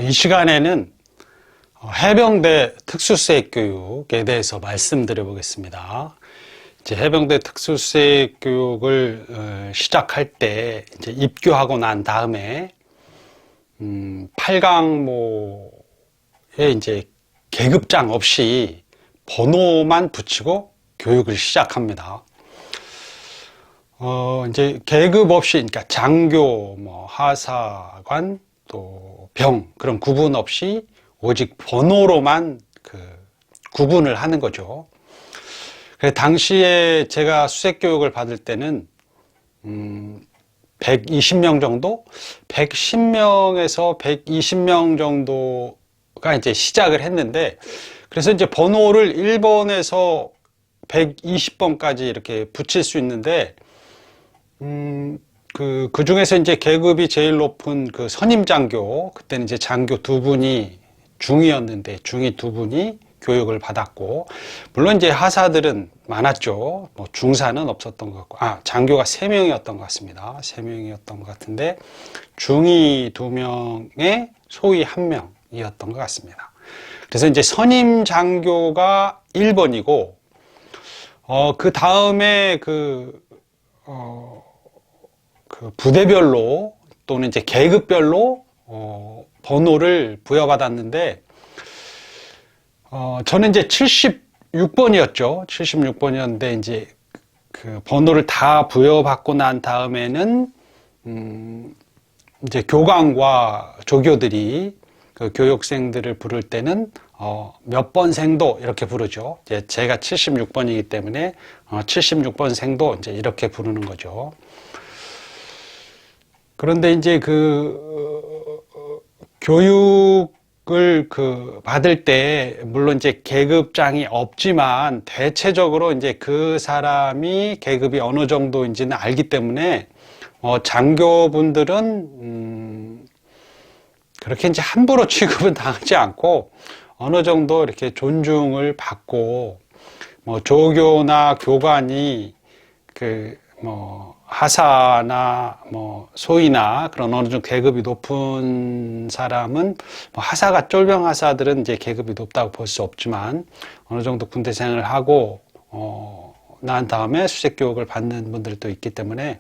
이 시간에는 해병대 특수수색 교육에 대해서 말씀드려 보겠습니다. 이제 해병대 특수수색 교육을 시작할 때 이제 입교하고 난 다음에 8강모에 이제 계급장 없이 번호만 붙이고 교육을 시작합니다. 이제 계급 없이, 그러니까 장교, 하사관, 또 병, 그런 구분 없이 오직 번호로만 구분을 하는 거죠. 그래서 당시에 제가 수색 교육을 받을 때는 120명 정도, 110명에서 120명 정도가 이제 시작을 했는데, 그래서 이제 번호를 1번에서 120번까지 이렇게 붙일 수 있는데, 그 중에서 이제 계급이 제일 높은 그 선임장교, 그때는 이제 장교 두 분이 중이었는데, 중이 두 분이 교육을 받았고, 물론 이제 하사들은 많았죠. 중사는 없었던 것 같고, 장교가 3명이었던 것 같습니다. 3명이었던 것 같은데, 중이 2명에 소위 1명이었던 것 같습니다. 그래서 이제 선임장교가 1번이고, 그 다음에 그 부대별로 또는 이제 계급별로 번호를 부여받았는데, 저는 이제 76번이었죠. 76번이었는데 이제 그 번호를 다 부여받고 난 다음에는 이제 교관과 조교들이 그 교육생들을 부를 때는 몇 번생도 이렇게 부르죠. 이제 제가 76번이기 때문에 76번생도 이제 이렇게 부르는 거죠. 그런데 이제 교육을 받을 때 물론 이제 계급장이 없지만 대체적으로 이제 그 사람이 계급이 어느 정도인지는 알기 때문에 장교분들은 그렇게 이제 함부로 취급은 당하지 않고 어느 정도 이렇게 존중을 받고, 조교나 교관이 하사나 소위나 그런 어느 정도 계급이 높은 사람은, 하사가 쫄병 하사들은 이제 계급이 높다고 볼 수 없지만 어느 정도 군대 생활을 하고 난 다음에 수색 교육을 받는 분들도 있기 때문에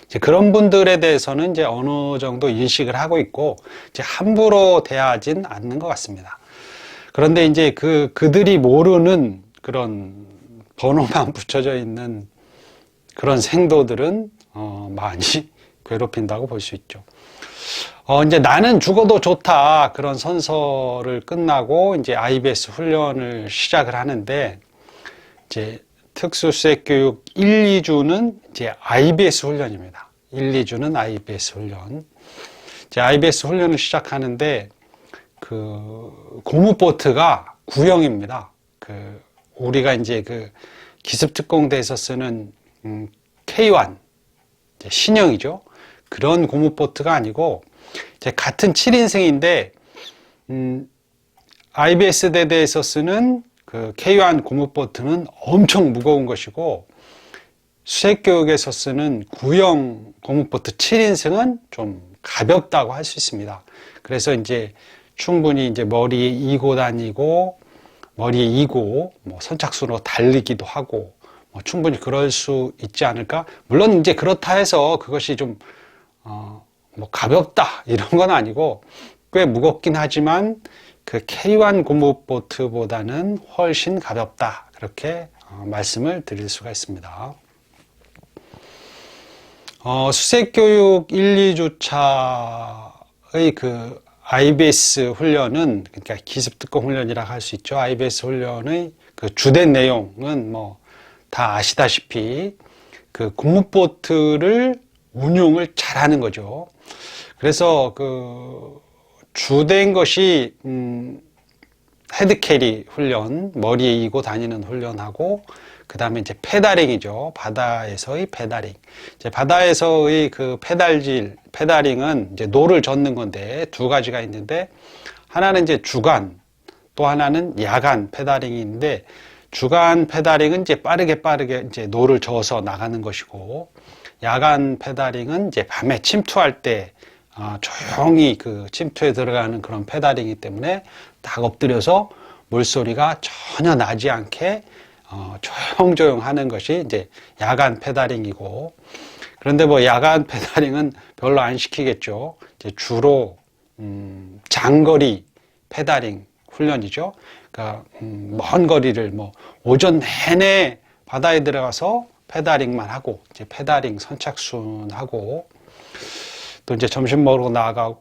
이제 그런 분들에 대해서는 이제 어느 정도 인식을 하고 있고, 이제 함부로 대하진 않는 것 같습니다. 그런데 이제 그들이 모르는 그런 번호만 붙여져 있는 그런 생도들은 많이 괴롭힌다고 볼 수 있죠. 이제 나는 죽어도 좋다, 그런 선서를 끝나고 이제 IBS 훈련을 시작을 하는데, 이제 특수수색 교육 1, 2주는 이제 IBS 훈련입니다. 1, 2주는 IBS 훈련. 이제 IBS 훈련을 시작하는데, 고무보트가 구형입니다. 우리가 이제 기습특공대에서 쓰는 K1, 신형이죠. 그런 고무보트가 아니고, 이제 같은 7인승인데, IBS 대대에서 쓰는 K1 고무보트는 엄청 무거운 것이고, 수색교육에서 쓰는 구형 고무보트 7인승은 좀 가볍다고 할 수 있습니다. 그래서 이제 충분히 이제 머리에 이고 다니고, 선착순으로 달리기도 하고, 충분히 그럴 수 있지 않을까? 물론 이제 그렇다 해서 그것이 좀, 가볍다, 이런 건 아니고, 꽤 무겁긴 하지만, K1 고무보트보다는 훨씬 가볍다, 그렇게 말씀을 드릴 수가 있습니다. 수색교육 1, 2주차의 IBS 훈련은, 그러니까 기습특공 훈련이라 할 수 있죠. IBS 훈련의 주된 내용은 다 아시다시피 고무보트를 운용을 잘하는 거죠. 그래서 주된 것이 헤드캐리 훈련, 머리에 이고 다니는 훈련하고, 그 다음에 이제 페달링이죠. 바다에서의 페달링. 이제 바다에서의 페달링은 이제 노를 젓는 건데, 두 가지가 있는데, 하나는 이제 주간, 또 하나는 야간 페달링이 있는데, 주간 페달링은 이제 빠르게 이제 노를 저어서 나가는 것이고, 야간 페달링은 이제 밤에 침투할 때 조용히 그 침투에 들어가는 그런 페달이기 때문에 딱 엎드려서 물소리가 전혀 나지 않게 조용조용 하는 것이 이제 야간 페달링이고, 그런데 뭐 야간 페달링은 별로 안 시키겠죠. 이제 주로 장거리 페달링 훈련이죠. 그러니까 먼 거리를 뭐 오전 내내 바다에 들어가서 페달링만 하고, 이제 페달링 선착순하고, 또 이제 점심 먹으러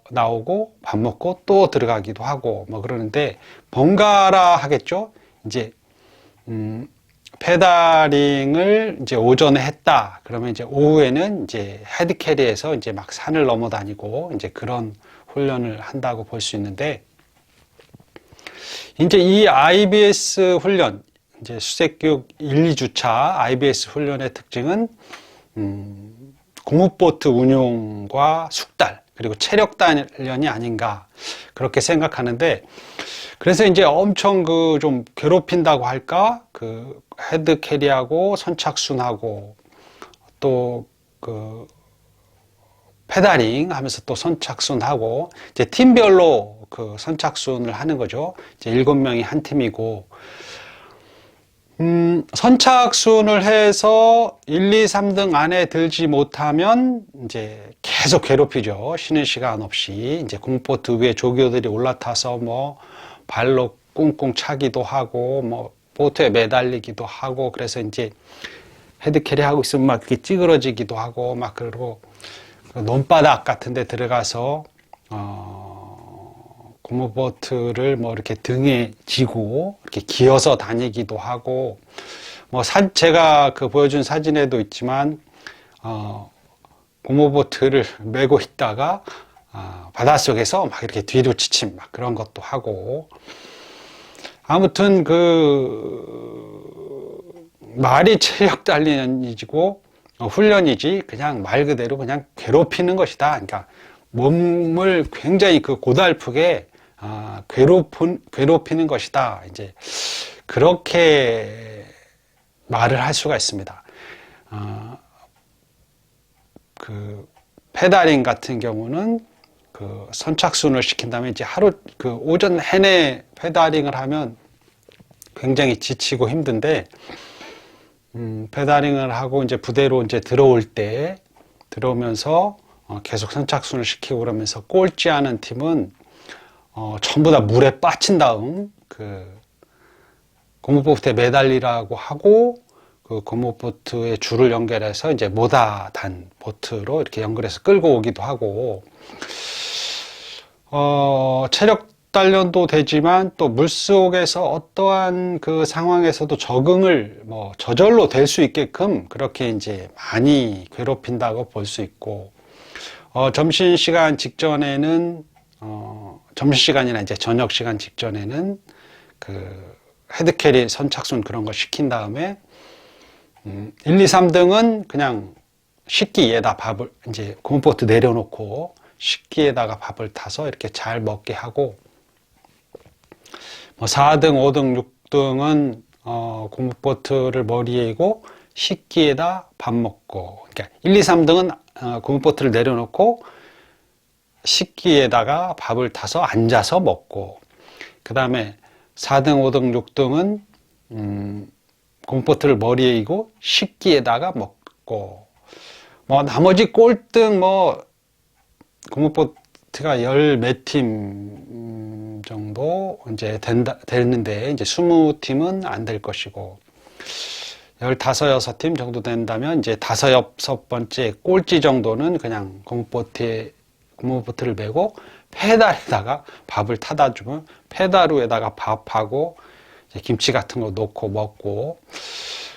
나오고 밥 먹고 또 들어가기도 하고 뭐 그러는데, 번갈아 하겠죠. 이제 페달링을 이제 오전에 했다 그러면 이제 오후에는 이제 헤드캐리에서 이제 막 산을 넘어 다니고 이제 그런 훈련을 한다고 볼 수 있는데, 이제 이 IBS 훈련, 이제 수색교육 1, 2주차 IBS 훈련의 특징은 고무보트 운용과 숙달, 그리고 체력 단련이 아닌가 그렇게 생각하는데, 그래서 이제 엄청 그 좀 괴롭힌다고 할까, 그 헤드 캐리하고 선착순하고 또 그 페달링 하면서 또 선착순하고, 이제 팀별로 그 선착순을 하는 거죠. 이제 7명이 한 팀이고, 선착순을 해서 1, 2, 3등 안에 들지 못하면 이제 계속 괴롭히죠. 쉬는 시간 없이. 이제 고무보트 위에 조교들이 올라타서 뭐 발로 꿍꿍 차기도 하고, 뭐 보트에 매달리기도 하고, 그래서 이제 헤드캐리 하고 있으면 막 이렇게 찌그러지기도 하고, 막 그러고 논바닥 같은 데 들어가서 고무보트를 뭐 이렇게 등에 지고 이렇게 기어서 다니기도 하고, 뭐 제가 그 보여준 사진에도 있지만 고무보트를 메고 있다가 바닷속에서 막 이렇게 뒤로 치침 막 그런 것도 하고, 아무튼 말이 체력 단련이고 훈련이지 그냥 말 그대로 그냥 괴롭히는 것이다. 그러니까 몸을 굉장히 그 고달프게 괴롭히는 것이다. 이제 그렇게 말을 할 수가 있습니다. 그 페달링 같은 경우는 그 선착순을 시킨 다음에 이제 하루 그 오전 내내 페달링을 하면 굉장히 지치고 힘든데, 페달링을 하고 이제 부대로 이제 들어오면서 계속 선착순을 시키고 그러면서 꼴찌하는 팀은 전부 다 물에 빠친 다음 그 고무보트에 매달리라고 하고, 그 고무보트에 줄을 연결해서 이제 모다단 보트로 이렇게 연결해서 끌고 오기도 하고, 체력 단련도 되지만 또 물속에서 어떠한 그 상황에서도 적응을 뭐 저절로 될 수 있게끔 그렇게 이제 많이 괴롭힌다고 볼 수 있고, 점심시간 직전에는 점심시간이나 이제 저녁시간 직전에는 그 헤드캐리 선착순 그런 거 시킨 다음에 1, 2, 3등은 그냥 식기에다 밥을 이제 고무보트 내려놓고 식기에다가 밥을 타서 이렇게 잘 먹게 하고, 뭐 4등, 5등, 6등은 고무보트를 머리에 이고 식기에다 밥 먹고, 그러니까 1, 2, 3등은 고무보트를 내려놓고 식기에다가 밥을 타서 앉아서 먹고, 그 다음에 4등, 5등, 6등은 고무보트를 머리에 이고 식기에다가 먹고, 뭐 나머지 꼴등 뭐 고무보트가 10몇 팀 정도 이제 되는데, 이제 20팀은 안 될 것이고, 15, 6팀 정도 된다면 이제 5, 6번째 꼴찌 정도는 그냥 고무보트를 메고 페달에다가 밥을 타다 주면 페달 위에다가 밥하고 이제 김치 같은 거 넣고 먹고,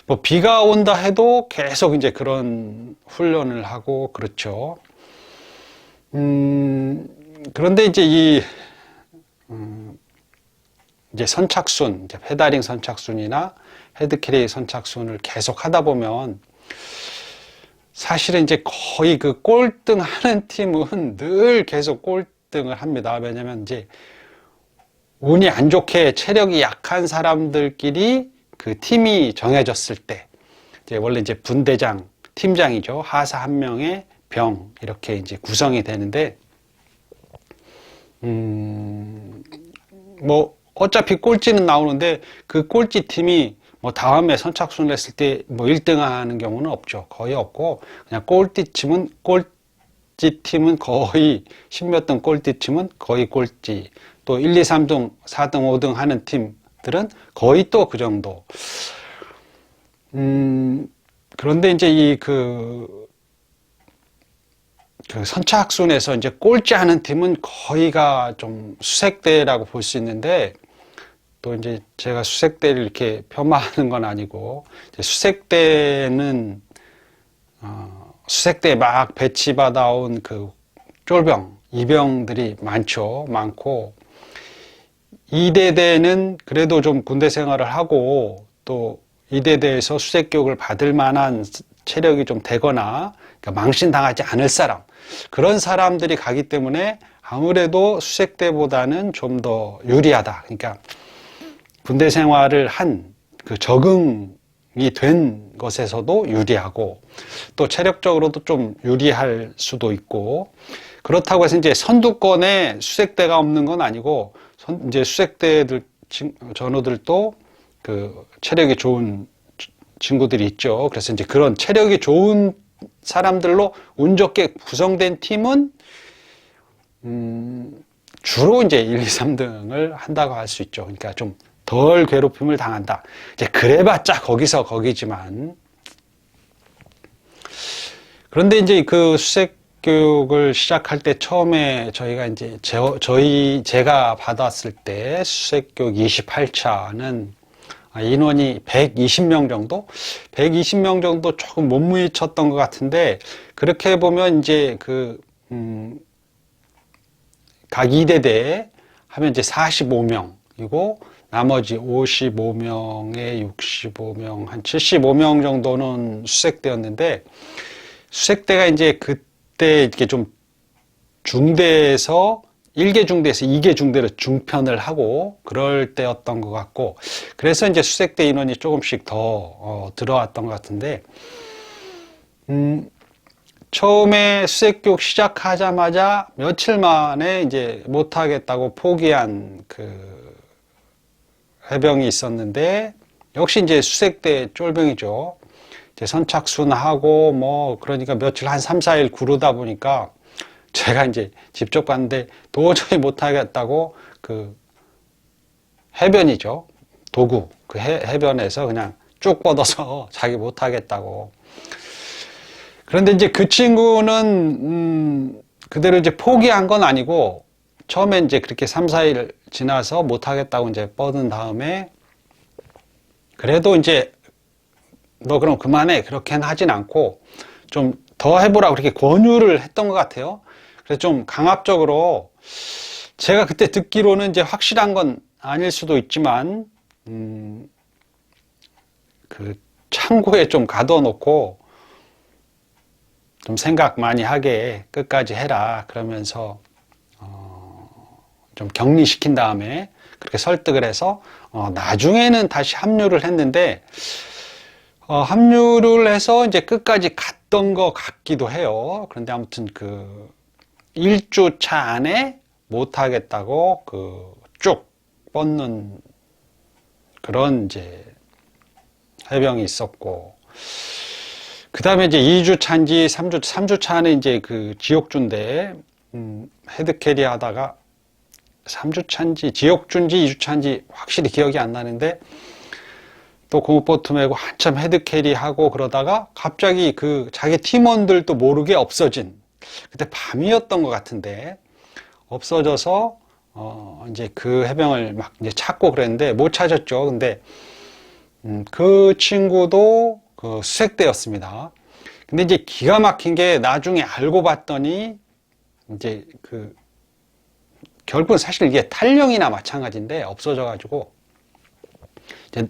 뭐 비가 온다 해도 계속 이제 그런 훈련을 하고 그렇죠. 그런데 이제 이제 선착순, 이제 페달링 선착순이나 헤드캐리 선착순을 계속 하다 보면 사실은 이제 거의 그 꼴등 하는 팀은 늘 계속 꼴등을 합니다. 왜냐면 이제 운이 안 좋게 체력이 약한 사람들끼리 그 팀이 정해졌을 때, 이제 원래 이제 분대장, 팀장이죠. 하사 한 명의 병, 이렇게 이제 구성이 되는데, 뭐 어차피 꼴찌는 나오는데 그 꼴찌 팀이 뭐 다음에 선착순을 했을 때 뭐 1등 하는 경우는 없죠. 거의 없고 그냥 꼴찌 팀은 거의 십몇 등 꼴찌 팀은 거의 꼴찌, 또 1, 2, 3등, 4등, 5등 하는 팀들은 거의 또 그 정도. 그런데 이제 그 선착순에서 이제 꼴찌 하는 팀은 거의가 좀 수색대라고 볼 수 있는데, 또 이제 제가 수색대를 이렇게 폄하하는 건 아니고, 수색대는, 수색대에 막 배치받아온 그 쫄병, 이병들이 많고, 이대대는 그래도 좀 군대 생활을 하고, 또 이대대에서 수색교육을 받을 만한 체력이 좀 되거나, 그러니까 망신당하지 않을 사람, 그런 사람들이 가기 때문에 아무래도 수색대보다는 좀 더 유리하다. 그러니까 군대 생활을 한 그 적응이 된 것에서도 유리하고, 또 체력적으로도 좀 유리할 수도 있고, 그렇다고 해서 이제 선두권에 수색대가 없는 건 아니고, 이제 수색대들 전우들도 그 체력이 좋은 친구들이 있죠. 그래서 이제 그런 체력이 좋은 사람들로 운 좋게 구성된 팀은 주로 이제 1, 2, 3등을 한다고 할 수 있죠. 그러니까 좀 덜 괴롭힘을 당한다. 이제 그래봤자 거기서 거기지만, 그런데 이제 그 수색 교육을 시작할 때 처음에 저희가 이제 제가 받았을 때 수색 교육 28차는 인원이 120명 정도? 120명 정도 조금 못 미쳤던 것 같은데, 그렇게 보면 이제 각 2대대 하면 이제 45명이고, 나머지 55명에 65명, 한 75명 정도는 수색대였는데, 수색대가 이제 그때 이렇게 좀 중대에서 1개 중대에서 2개 중대로 중편을 하고 그럴 때였던 것 같고, 그래서 이제 수색대 인원이 조금씩 더 들어왔던 것 같은데, 처음에 수색교육 시작하자마자 며칠 만에 이제 못하겠다고 포기한 그 해병이 있었는데, 역시 이제 수색대 쫄병이죠. 이제 선착순하고 뭐 그러니까 며칠 한 3, 4일 구르다 보니까 제가 이제 직접 갔는데 도저히 못하겠다고 그 해변이죠. 도구, 그 해변에서 그냥 쭉 뻗어서 자기 못하겠다고. 그런데 이제 그 친구는 그대로 이제 포기한 건 아니고, 처음에 이제 그렇게 3, 4일 지나서 못하겠다고 이제 뻗은 다음에, 그래도 이제 너 그럼 그만해, 그렇게는 하진 않고 좀 더 해보라고 그렇게 권유를 했던 것 같아요. 그래서 좀 강압적으로, 제가 그때 듣기로는 이제 확실한 건 아닐 수도 있지만, 그 창고에 좀 가둬놓고 좀 생각 많이 하게 끝까지 해라, 그러면서 좀 격리시킨 다음에 그렇게 설득을 해서 나중에는 다시 합류를 했는데, 합류를 해서 이제 끝까지 갔던 것 같기도 해요. 그런데 아무튼 그 1주차 안에 못하겠다고 그 쭉 뻗는 그런 이제 해병이 있었고, 그 다음에 이제 2주차인지 3주차는 이제 그 지옥주인데, 헤드캐리 하다가 3주차인지 지옥주인지 2주차인지 확실히 기억이 안 나는데, 또 고무보트 메고 한참 헤드캐리 하고 그러다가 갑자기 그 자기 팀원들도 모르게 없어진, 그때 밤이었던 것 같은데 없어져서 이제 그 해병을 막 이제 찾고 그랬는데 못 찾았죠. 근데 그 친구도 그 수색대였습니다. 근데 이제 기가 막힌 게, 나중에 알고 봤더니 이제 그 결국은 사실 이게 탈영이나 마찬가지인데 없어져가지고,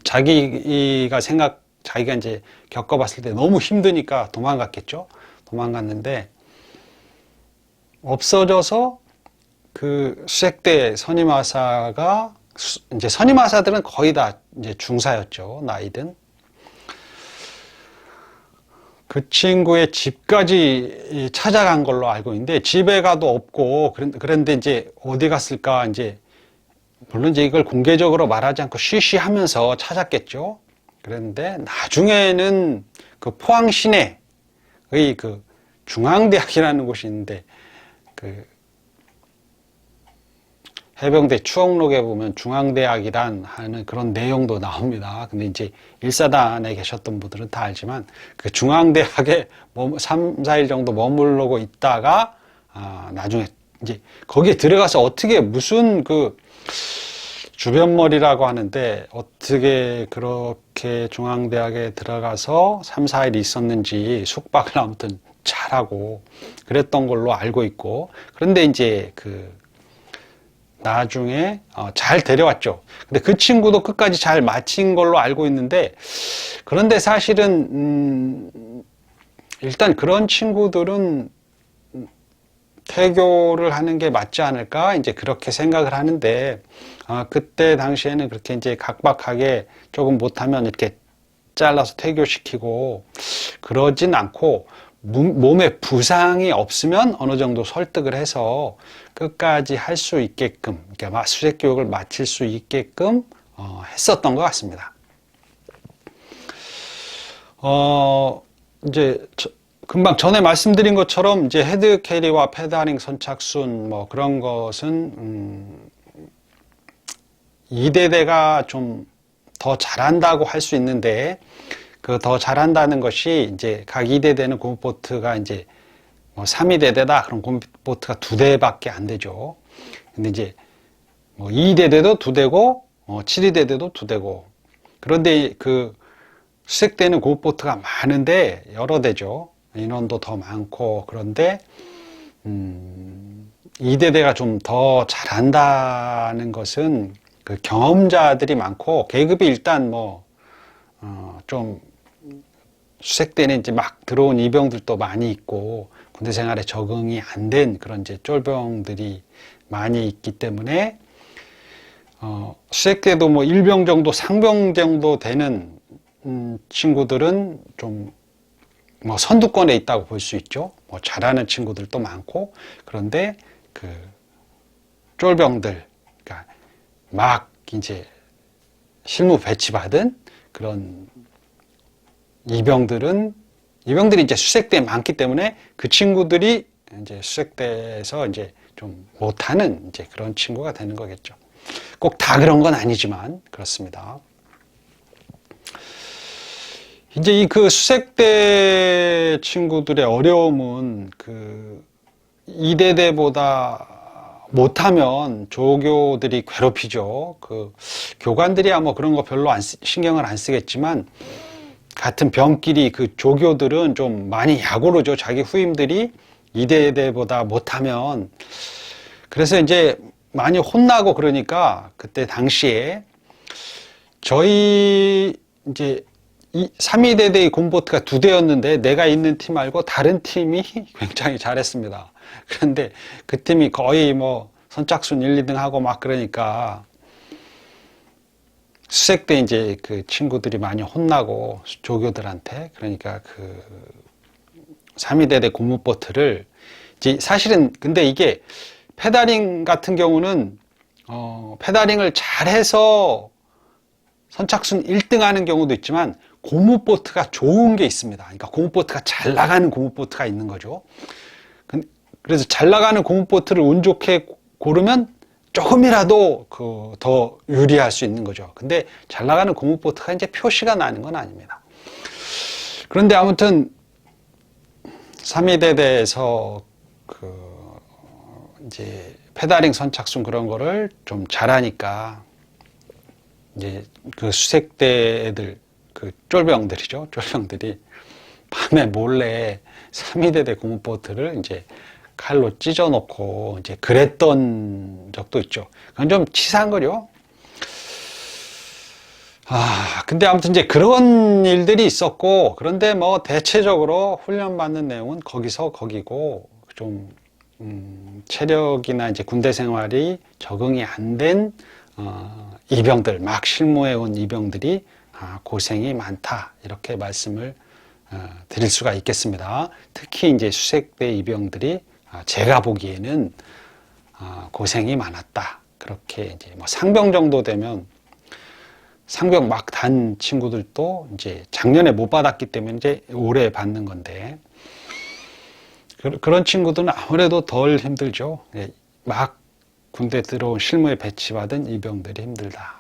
자기가 이제 겪어봤을 때 너무 힘드니까 도망갔겠죠. 도망갔는데 없어져서 그 수색대 선임하사가, 이제 선임하사들은 거의 다 이제 중사였죠, 나이든. 그 친구의 집까지 찾아간 걸로 알고 있는데, 집에 가도 없고, 그런데 이제 어디 갔을까, 이제, 물론 이제 이걸 공개적으로 말하지 않고 쉬쉬하면서 찾았겠죠. 그런데 나중에는 그 포항 시내의 그 중앙대학이라는 곳이 있는데, 그 해병대 추억록에 보면 중앙대학이란 하는 그런 내용도 나옵니다. 근데 이제 1사단에 계셨던 분들은 다 알지만 그 중앙대학에 3, 4일 정도 머무르고 있다가 나중에 이제 거기에 들어가서 어떻게 무슨 그 주변머리라고 하는데 어떻게 그렇게 중앙대학에 들어가서 3, 4일 있었는지 숙박을 아무튼 잘하고 그랬던 걸로 알고 있고, 그런데 이제 그 나중에 잘 데려왔죠. 근데 그 친구도 끝까지 잘 마친 걸로 알고 있는데, 그런데 사실은 일단 그런 친구들은 태교를 하는 게 맞지 않을까 이제 그렇게 생각을 하는데, 그때 당시에는 그렇게 이제 각박하게 조금 못하면 이렇게 잘라서 태교시키고 그러진 않고, 몸에 부상이 없으면 어느 정도 설득을 해서 끝까지 할 수 있게끔, 그러니까 수색 교육을 마칠 수 있게끔 했었던 것 같습니다. 이제 금방 전에 말씀드린 것처럼 이제 헤드 캐리와 페다링 선착순 뭐 그런 것은 2대대가 좀 더 잘한다고 할 수 있는데, 그 더 잘한다는 것이 이제 각 2대대는 고무보트가 이제 뭐 3위대대다 그럼 고무보트가 2대밖에 안 되죠. 근데 이제 뭐 2대대도 2대고 7위대대도 2대고, 그런데 그 수색대는 고무보트가 많은데 여러 대죠. 인원도 더 많고. 그런데 2대대가 좀 더 잘한다는 것은 그 경험자들이 많고, 계급이 일단 뭐 좀 수색대는 이제 막 들어온 이병들도 많이 있고, 군대 생활에 적응이 안 된 그런 이제 쫄병들이 많이 있기 때문에, 수색대도 뭐 일병 정도, 상병 정도 되는 친구들은 좀 뭐 선두권에 있다고 볼 수 있죠. 뭐 잘하는 친구들도 많고, 그런데 그 쫄병들, 그러니까 막 이제 실무 배치받은 그런 이병들이 이제 수색대에 많기 때문에 그 친구들이 이제 수색대에서 이제 좀 못하는 이제 그런 친구가 되는 거겠죠. 꼭 다 그런 건 아니지만 그렇습니다. 이제 그 수색대 친구들의 어려움은 그 2대대보다 못하면 조교들이 괴롭히죠. 그 교관들이야 뭐 그런 거 별로 신경을 안 쓰겠지만, 같은 병끼리 그 조교들은 좀 많이 약오르죠. 자기 후임들이 2대대보다 못하면. 그래서 이제 많이 혼나고, 그러니까 그때 당시에 저희 이제 3위대대의 곰보트가 2대였는데 내가 있는 팀 말고 다른 팀이 굉장히 잘했습니다. 그런데 그 팀이 거의 뭐 선착순 1, 2등 하고 막 그러니까 수색대 이제 그 친구들이 많이 혼나고 조교들한테. 그러니까 그 3위대대 고무보트를 이제 사실은, 근데 이게 페다링 같은 경우는 페다링을 잘해서 선착순 1등 하는 경우도 있지만 고무보트가 좋은 게 있습니다. 그러니까 고무보트가 잘 나가는 고무보트가 있는 거죠. 그래서 잘 나가는 고무보트를 운 좋게 고르면 조금이라도 그 더 유리할 수 있는 거죠. 근데 잘 나가는 고무보트가 이제 표시가 나는 건 아닙니다. 그런데 아무튼 3위대대에서 그 이제 페다링 선착순 그런 거를 좀 잘하니까 이제 그 수색대 애들, 그 쫄병들이죠. 쫄병들이 밤에 몰래 3위대대 고무보트를 이제 칼로 찢어놓고 이제 그랬던 적도 있죠. 그건 좀 치사한 거죠. 근데 아무튼 이제 그런 일들이 있었고, 그런데 뭐 대체적으로 훈련받는 내용은 거기서 거기고, 좀 체력이나 이제 군대 생활이 적응이 안 된 이병들, 막 실무해 온 이병들이 고생이 많다, 이렇게 말씀을 드릴 수가 있겠습니다. 특히 이제 수색대 이병들이 제가 보기에는 고생이 많았다. 그렇게 이제 뭐 상병 정도 되면 상병 막 단 친구들도 이제 작년에 못 받았기 때문에 이제 올해 받는 건데 그런 친구들은 아무래도 덜 힘들죠. 막 군대 들어온 실무에 배치받은 이병들이 힘들다.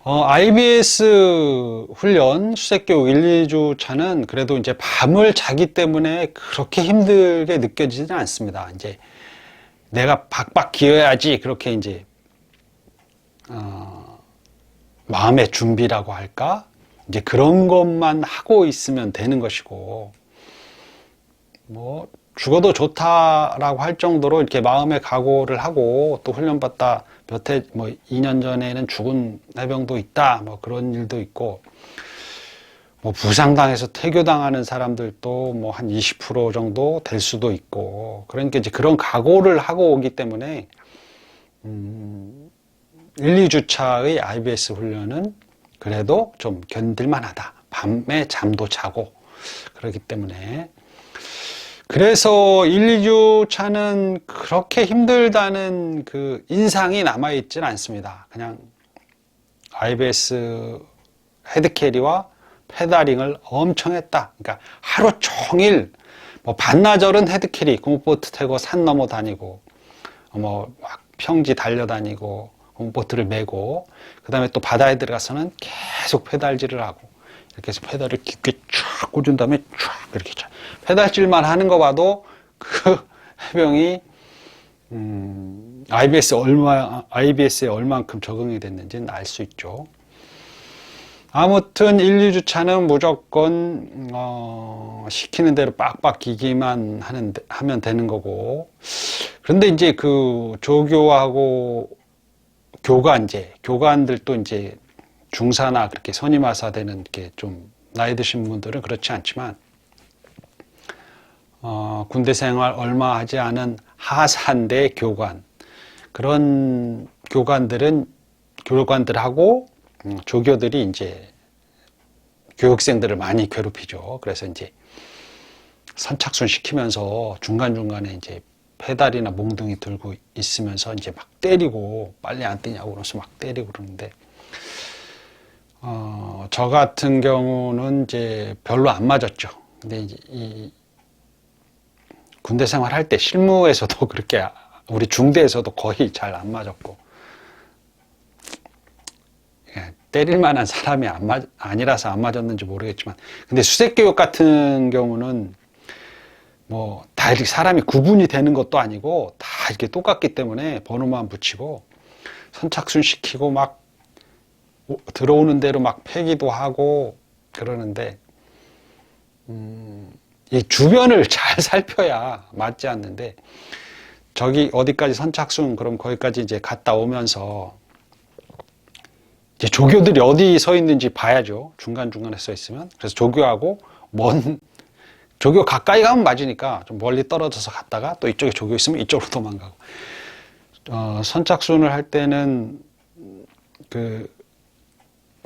IBS 훈련 수색교육 1, 2주 차는 그래도 이제 밤을 자기 때문에 그렇게 힘들게 느껴지지는 않습니다. 이제 내가 박박 기어야지 그렇게 이제 마음의 준비라고 할까? 이제 그런 것만 하고 있으면 되는 것이고, 뭐, 죽어도 좋다라고 할 정도로 이렇게 마음의 각오를 하고 또 훈련받다 몇 해, 뭐, 2년 전에는 죽은 해병도 있다, 뭐 그런 일도 있고, 뭐, 부상당해서 퇴교당하는 사람들도 뭐 한 20% 정도 될 수도 있고, 그러니까 이제 그런 각오를 하고 오기 때문에, 1, 2주차의 IBS 훈련은 그래도 좀 견딜만 하다. 밤에 잠도 자고 그렇기 때문에 그래서 1, 2주차는 그렇게 힘들다는 그 인상이 남아있지는 않습니다. 그냥 IBS 헤드캐리와 페다링을 엄청 했다. 그러니까 하루 종일 뭐 반나절은 헤드캐리, 공포트 타고 산 넘어 다니고 뭐 막 평지 달려다니고 보트를 메고 그 다음에 또 바다에 들어가서는 계속 페달질을 하고 이렇게 해서 페달을 깊게 쫙 꽂은 다음에 쫙 이렇게 쫙 페달질만 하는 거 봐도 그 해병이 IBS에 얼만큼 적응이 됐는지는 알 수 있죠. 아무튼 1, 2주차는 무조건 시키는 대로 빡빡 기기만 하면 되는 거고, 그런데 이제 그 조교하고 교관들도 이제 중사나 그렇게 선임하사 되는 이렇게 좀 나이 드신 분들은 그렇지 않지만, 군대 생활 얼마 하지 않은 하산대 교관, 그런 교관들하고 조교들이 이제 교육생들을 많이 괴롭히죠. 그래서 이제 선착순 시키면서 중간중간에 이제 페달이나 몽둥이 들고 있으면서 이제 막 때리고 빨리 안 뛰냐고 그러면서 막 때리고 그러는데 저 같은 경우는 이제 별로 안 맞았죠. 근데 이제 이 군대 생활할 때 실무에서도 그렇게 우리 중대에서도 거의 잘 안 맞았고 때릴 만한 사람이 아니라서 안 맞았는지 모르겠지만 근데 수색교육 같은 경우는 뭐 다 이렇게 사람이 구분이 되는 것도 아니고 다 이렇게 똑같기 때문에 번호만 붙이고 선착순 시키고 막 들어오는 대로 막 패기도 하고 그러는데 이 주변을 잘 살펴야 맞지 않는데 저기 어디까지 선착순 그럼 거기까지 이제 갔다 오면서 이제 조교들이 어디 서 있는지 봐야죠. 중간중간에 서 있으면. 그래서 조교하고 조교 가까이 가면 맞으니까 좀 멀리 떨어져서 갔다가 또 이쪽에 조교 있으면 이쪽으로 도망가고. 선착순을 할 때는 그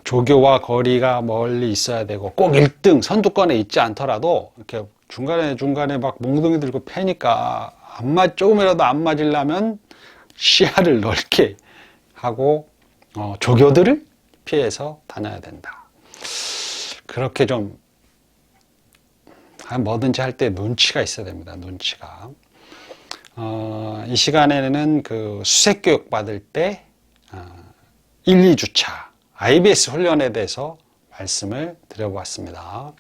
조교와 거리가 멀리 있어야 되고 꼭 1등 선두권에 있지 않더라도 이렇게 중간에 막 몽둥이 들고 패니까 조금이라도 안 맞으려면 시야를 넓게 하고 조교들을 피해서 다녀야 된다. 그렇게 좀 뭐든지 할 때 눈치가 있어야 됩니다. 눈치가. 이 시간에는 그 수색 교육 받을 때 1, 2주차 IBS 훈련에 대해서 말씀을 드려보았습니다.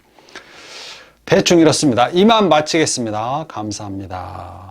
대충 이렇습니다. 이만 마치겠습니다. 감사합니다.